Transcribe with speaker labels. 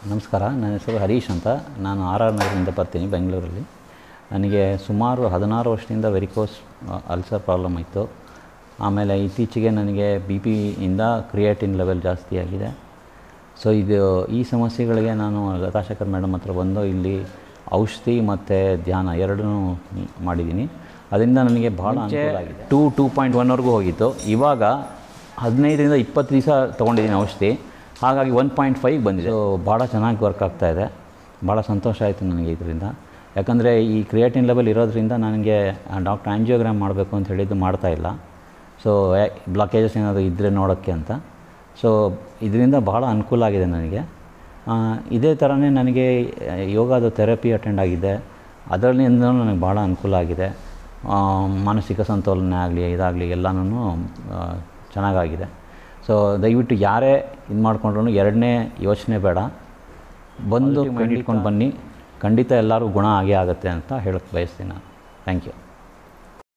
Speaker 1: ನಮಸ್ಕಾರ, ನನ್ನ ಹೆಸರು ಹರೀಶ್ ಅಂತ. ನಾನು ಆರ್ ನಗರದಿಂದ ಬರ್ತೀನಿ, ಬೆಂಗಳೂರಲ್ಲಿ. ನನಗೆ ಸುಮಾರು 16 ವರ್ಷದಿಂದ ವೆರಿಕೋಸ್ ಅಲ್ಸರ್ ಪ್ರಾಬ್ಲಮ್ ಇತ್ತು. ಆಮೇಲೆ ಇತ್ತೀಚೆಗೆ ನನಗೆ BP ಇಂದ ಕ್ರಿಯೇಟಿನ್ ಲೆವೆಲ್ ಜಾಸ್ತಿ ಆಗಿದೆ. ಸೊ ಈ ಸಮಸ್ಯೆಗಳಿಗೆ ನಾನು ಲತಾಶೇಖರ್ ಮೇಡಮ್ ಹತ್ರ ಬಂದು ಇಲ್ಲಿ ಔಷಧಿ ಮತ್ತು ಧ್ಯಾನ ಎರಡೂ ಮಾಡಿದ್ದೀನಿ. ಅದರಿಂದ ನನಗೆ ಭಾಳ ಅನುಕೂಲ ಆಗಿದೆ. 2.1ವರೆಗೂ ಹೋಗಿತ್ತು. ಇವಾಗ 15ರಿಂದ 20 ದಿವಸ ತೊಗೊಂಡಿದ್ದೀನಿ ಔಷಧಿ, ಹಾಗಾಗಿ 1.5 ಬಂದಿದೆ. ಸೊ ಭಾಳ ಚೆನ್ನಾಗಿ ವರ್ಕ್ ಆಗ್ತಾಯಿದೆ. ಭಾಳ ಸಂತೋಷ ಆಯಿತು ನನಗೆ ಇದರಿಂದ. ಯಾಕಂದರೆ ಈ ಕ್ರಿಯೇಟಿನ್ ಲೆವೆಲ್ ಇರೋದ್ರಿಂದ ನನಗೆ ಡಾಕ್ಟ್ರ್ ಆಂಜಿಯೋಗ್ರಾಮ್ ಮಾಡಬೇಕು ಅಂತ ಹೇಳಿದ್ದು ಮಾಡ್ತಾಯಿಲ್ಲ. ಸೊ ಬ್ಲಾಕೇಜಸ್ ಏನಾದರೂ ಇದ್ದರೆ ನೋಡೋಕ್ಕೆ ಅಂತ. ಸೊ ಇದರಿಂದ ಭಾಳ ಅನುಕೂಲ ಆಗಿದೆ ನನಗೆ. ಇದೇ ಥರನೇ ನನಗೆ ಯೋಗದ ಥೆರಪಿ ಅಟೆಂಡ್ ಆಗಿದ್ದೆ. ಅದರಿಂದ ನನಗೆ ಭಾಳ ಅನುಕೂಲ ಆಗಿದೆ. ಮಾನಸಿಕ ಸಂತೋಲನ ಆಗಲಿ ಇದಾಗಲಿ ಎಲ್ಲನೂ ಚೆನ್ನಾಗಾಗಿದೆ. ಸೊ ದಯವಿಟ್ಟು ಯಾರೇ ಇದು ಮಾಡಿಕೊಂಡ್ರೂ ಎರಡನೇ ಯೋಚನೆ ಬೇಡ, ಬಂದು ಇಟ್ಕೊಂಡು ಬನ್ನಿ. ಖಂಡಿತ ಎಲ್ಲರೂ ಗುಣ ಆಗೇ ಆಗುತ್ತೆ ಅಂತ ಹೇಳಕ್ಕೆ ಬಯಸ್ತೀನಿ ನಾನು. Thank you.